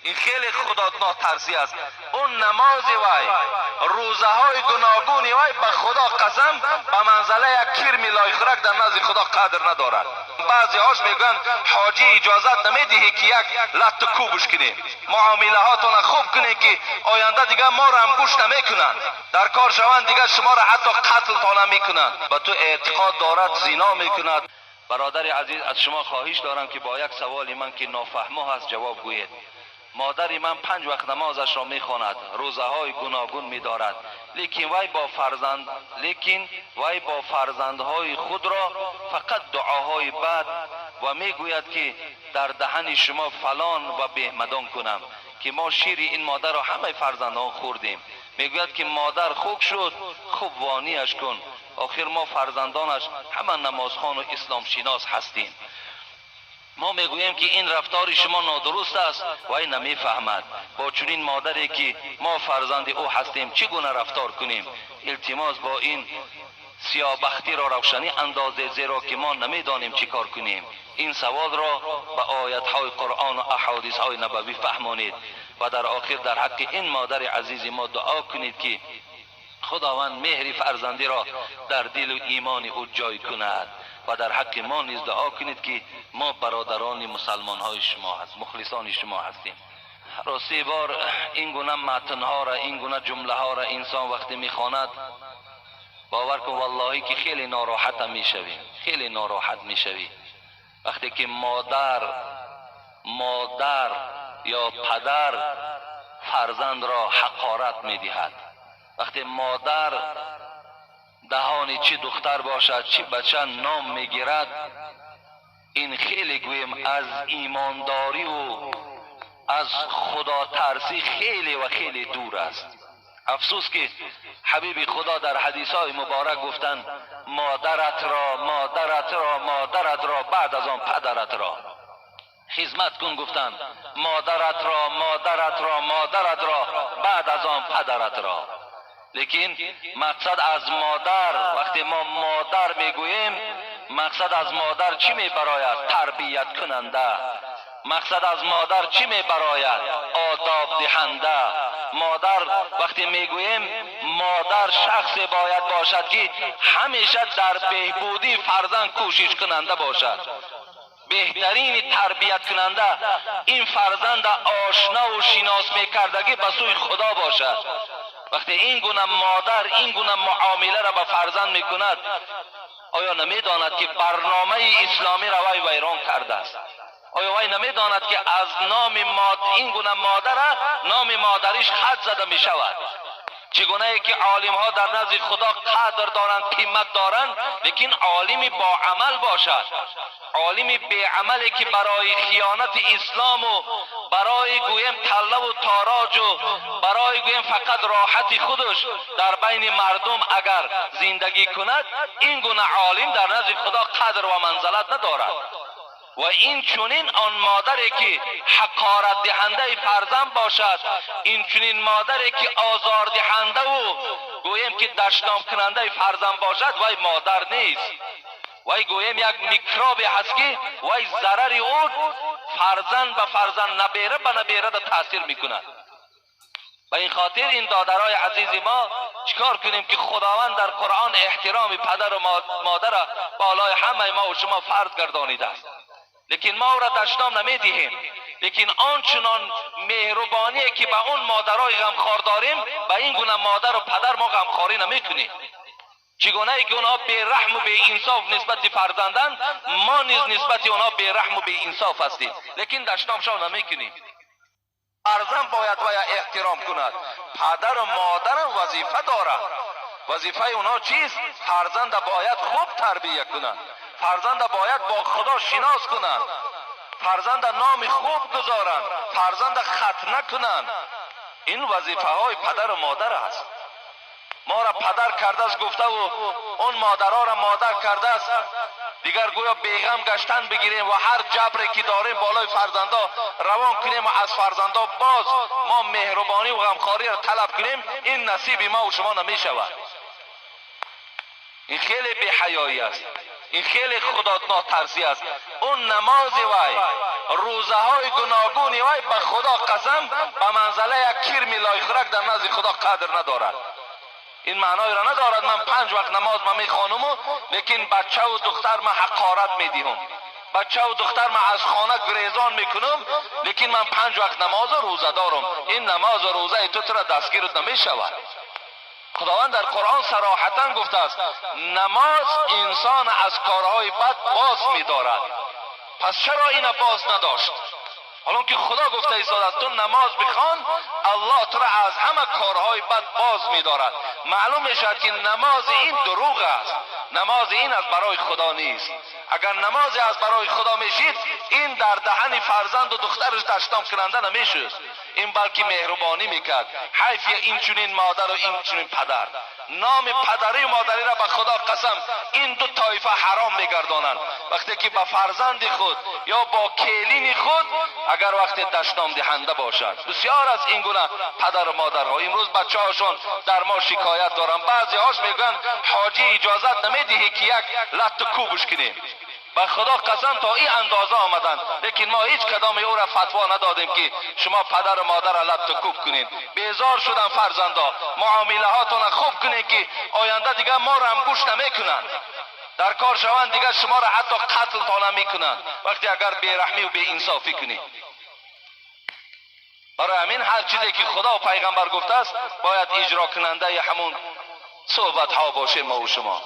این خیلی خداتناک‌ترسی است. اون نماز وای، روزه های گوناگون وای به خدا قسم به منزله یک کرم لایخرک در نزد خدا قدر ندارد. بعضی هاش میگن حاجی اجازت نمیدهی که یک لط کوبش کنی، معامله هاتون خوب کنی که آینده دیگه ما را هم گوش نمیکنن، در کار شوند دیگه شما را حتی قتل تا نمیکنن. به تو اعتقاد دارد زنا میکند. برادر عزیز، از شما خواهش دارم که با یک سوال من که نافهمه هست جواب گویید. مادر من 5 وقت نمازش را میخواند، روزه های گوناگون میدارد، لیکن وی با فرزندهای خود را فقط دعاهای بد و میگوید که در دهن شما فلان و بهمدان کنم، که ما شیر این مادر را همه فرزندان خوردیم. میگوید که مادر خوب شد، خوب وانیش کن. آخر ما فرزندانش همه نمازخوان و اسلام شناس هستیم. ما میگوییم که این رفتار شما نادرست است و این نمیفهمد. با چنین مادری که ما فرزند او هستیم چگونه رفتار کنیم؟ التماس با این سیاه‌بختی را روشنی اندازه، زیرا که ما نمیدانیم چی کار کنیم. این سوال را به آیت های قرآن و احادیث های نبوی فهمانید و در آخر در حق این مادر عزیز ما دعا کنید که خداوند مهر فرزندی را در دل و ایمان او جای کند و در حق ما نیز دعا کنید که ما برادران مسلمان های شما هست، مخلصان شما هستیم. راستی بار این گونه متن ها را، این گونه جمله ها را انسان وقتی میخواند باور کن والله که خیلی ناراحت میشوی، خیلی ناراحت میشوی. وقتی که مادر یا پدر فرزند را حقارت میدهد، وقتی مادر دهان چی دختر باشد چی بچه نام میگیرد، این خیلی گویم از ایمانداری و از خدا ترسی خیلی و خیلی دور است. افسوس که حبیب خدا در حدیث های مبارک گفتند مادرت را بعد از آن پدرت را خدمت کن. گفتند مادرت را بعد از آن پدرت را. لیکن مقصد از مادر، وقتی ما مادر میگوییم مقصد از مادر چی میبراید؟ تربیت کننده. مقصد از مادر چی میبراید؟ آداب دهنده. مادر وقتی میگوییم مادر شخصی باید باشد که همیشه در بهبودی فرزند کوشش کننده باشد، بهترین تربیت کننده این فرزند آشنا و شناس میکردگی به سوی خدا باشد. وقتی این گونه مادر این گونه معامله را به فرزند میکند، آیا نمیداند که برنامه اسلامی را وی ویران کرده است؟ آیا وی نمیداند که از نام این گونه مادر نام مادریش خط زده می شود؟ چگونه ای که عالم ها در نزد خدا قدر دارند، قیمت دارند، لیکن عالمی با عمل باشد. عالمی بی عملی که برای خیانت اسلام و برای گویم طله و تاراج و برای گویم فقط راحت خودش در بین مردم اگر زندگی کند، این گونه عالم در نزد خدا قدر و منزلت ندارد. و این چنین آن مادری که حقارت دهنده فرزند باشد، این چنین مادری که آزار دهنده و گویم که دشنام کننده فرزند باشد، وی مادر نیست. وی گویم یک میکروبی هست که وی ضرر او فرزند به فرزند نبیره به نبیره دا تاثیر میکند. و این خاطر این دادرای عزیز ما چیکار کنیم که خداوند در قرآن احترام پدر و مادر را بالای همه ما و شما فرض گردانیده است، لیکن ما او را دشنام نمیدهیم. لیکن آنچنان مهربانی که به اون مادرای غمخوار داریم، به این گونه مادر و پدر ما غمخواری نمیکنیم. چگونه ای که اونها بی رحم و بی انصاف نسبت فرزندان، ما نیز نسبت اونها بی رحم و بی انصاف هستیم، لیکن دشنامشان نمیکنیم. فرزند باید وی احترام کند. پدر و مادر وظیفه دارند. وظیفه اونها چیست؟ فرزند باید خوب تربیت کنند، فرزند باید با خدا شناس کنند، فرزند نام خوب گذارند، فرزند خط نکنند. این وظیفه های پدر و مادر است. ما را پدر کرده است گفته و اون مادرها را مادر کرده است، دیگر گویا بیغم گشتن بگیریم و هر جبری که داریم بالای فرزندا روان کنیم و از فرزندا باز ما مهربانی و غمخواری را طلب کنیم، این نصیب ما و شما نمی شود. این خیلی بی‌حیایی است، این خیلی خداتناک‌ترسی است. اون نماز وی روزه های گوناگونی وای به خدا قسم به منزله یک کرم لای خورک در نزد خدا قدر ندارد. این معنای را ندارد من 5 وقت نماز ما میخوانم لیکن بچه و دختر ما حقارت میدیم، بچه و دختر ما از خانه گریزان میکنم لیکن من 5 وقت نماز و روزه دارم. این نماز و روزه تو را دستگیرت نمیشود. خداوند در قرآن صراحتا گفته است نماز انسان از کارهای بد باز می‌دارد. پس چرا این باز نداشت؟ حالا که خدا گفته ایستاد است تو نماز بخوان الله تو را از همه کارهای بد باز می‌دارد. معلوم میشد که نماز این دروغ است، نماز این از برای خدا نیست. اگر نماز از برای خدا میشید این در دهن فرزند و دخترش دشنام کننده نمیشد، این بلکه مهربانی میکرد. حیف این چنین مادر و این چنین پدر، نام پدری و مادری را به خدا قسم این دو طایفه حرام میگردانند. وقتی که به فرزند خود یا با کلین خود اگر وقتی دشنام دهنده باشند. بسیار از این گونه پدر و مادرها امروز بچه هاشون در ما شکایت دارن. بعضی هاش میگن حاجی اجازت نمیدهی که یک لط کوبش کنیم. به خدا قسم تا این اندازه آمدن لیکن ما هیچ کدام او را فتوا ندادیم که شما پدر و مادر را لط کوب کنین. بیزار شدن فرزندا، معامله هاتون خوب کنین که آینده دیگه ما را هم گوش نمیکنن، در کار شوند دیگه شما را حتی قتل تا نمیکنن وقتی اگر بیرحمی و بی انصافی کنین. برای همین هر چیزی که خدا و پیغمبر گفته است باید اجرا کننده همون صحبت ها باشه ما و شما.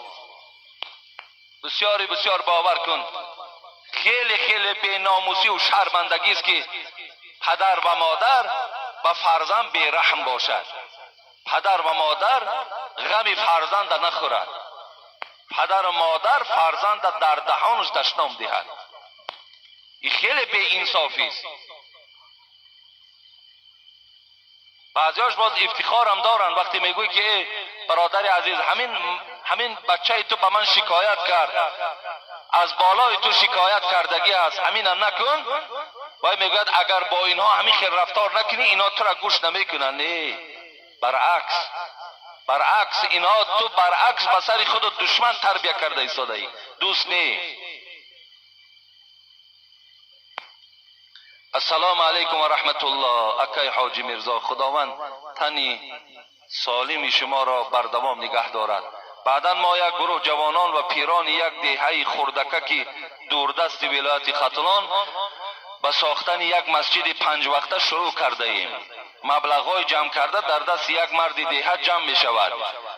بسیار باور کن خیلی خیلی بیناموسی و شرمندگی است که پدر و مادر به فرزند بیرحم باشد، پدر و مادر غم فرزند نخورد، پدر و مادر فرزند در دهانش دشنام دهد. این خیلی بی انصافی است. بعضیاش باز افتخار هم دارن وقتی میگوی که برادر عزیز همین بچه تو به من شکایت کرد، از بالای تو شکایت کردگی است، همین هم نکن. وای میگوید اگر با اینها همین خیر رفتار نکنی اینا تو را گوش نمیکنن. نه، برعکس اینها تو برعکس به سر خود دشمن تربیت کرده ایستاده ای، دوست نه. السلام علیکم و رحمت الله. اکای حاجی میرزا خداوند تنی سالم شما را بردوام نگه دارد. بعدا ما یک گروه جوانان و پیران یک دهه خردککی دوردست ولایت ختلان به ساختن یک مسجد 5 وقته شروع کرده ایم. مبلغ‌های جمع کرده در دست یک مرد دهه جمع می شود.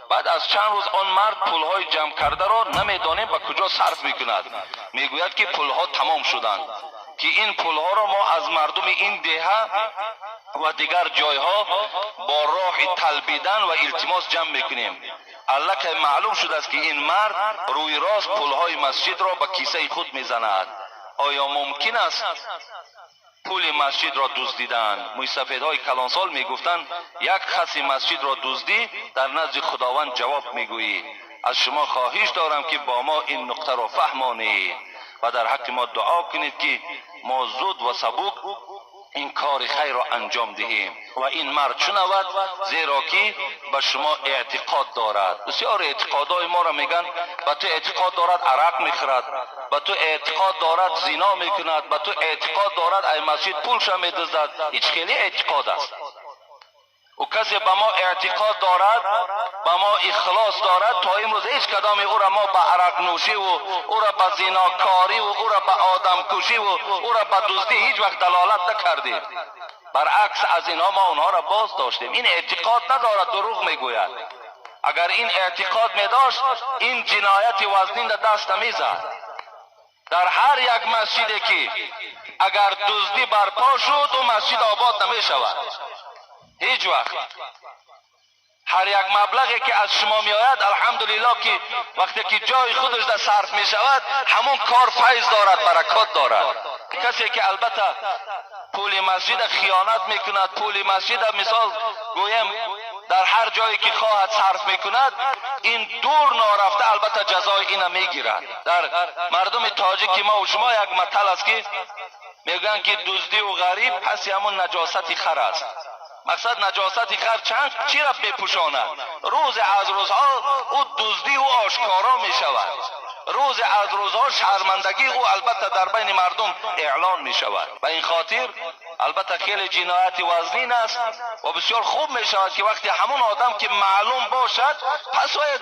بعد از چند روز آن مرد پولهای جمع کرده را نمیدانیم به کجا صرف میکند. میگوید که پولها تمام شدند، که این پولها را ما از مردم این دهه و دیگر جایها با راه طلبیدن و التماس جمع میکنیم. الله که معلوم شده است که این مرد روی راست پولهای مسجد را به کیسه خود میزند. آیا ممکن است پول مسجد را دزدیدن؟ موسفیدهای کلانسال میگفتند یک خس مسجد را دزدی در نزد خداوند جواب میگویی. از شما خواهش دارم که با ما این نقطه را فهمانید و در حق ما دعا کنید که ما زود و سبک این کار خیر را انجام دهیم و این مرد شنود، زیرا که به شما اعتقاد دارد. بسیار اعتقادهای ما را میگن به تو اعتقاد دارد عرق میخورد، به تو اعتقاد دارد زنا میکند، به تو اعتقاد دارد ای مسجد پولش میدزدد. هیچ خیلی اعتقاد است. و کسی به ما اعتقاد دارد، به ما اخلاص دارد، تا امروز هیچ کدام او را ما به عرق نوشی و او را به زناکاری و او را به آدم کشی و او را به دزدی هیچ وقت دلالت نکردیم. برعکس از اینها ما اونها را باز داشتیم. این اعتقاد ندارد، دروغ میگوید. اگر این اعتقاد می داشت این جنایت وزنین دست نمیزد. در هر یک مسجدی که اگر دزدی برپا شد و مسجد آباد نمی شود هیچ وقت. هر یک مبلغی که از شما می آید الحمدلله که وقتی که جای خودش در صرف می شود همون کار فیض دارد، برکات دارد. کسی که البته پول مسجد خیانت می کند، پول مسجد مثال گویم در هر جایی که خواهد صرف می کند، این دور نارفته البته جزای اینو می گیرد. در مردم تاجیک ما و شما یک مثل است که میگن که دزدی و غریب پس همون نجاست خر است. مقصد نجاست خر چی را بپوشاند؟ روز از روزها او دزدی و آشکارا می شود. روز از روزها شرمندگی او البته در بین مردم اعلان می شود. و این خاطر البته خیلی جنایت وزنین است و بسیار خوب می شود که وقتی همون آدم که معلوم باشد پس باید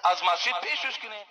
از مسجد پیشش کنیم.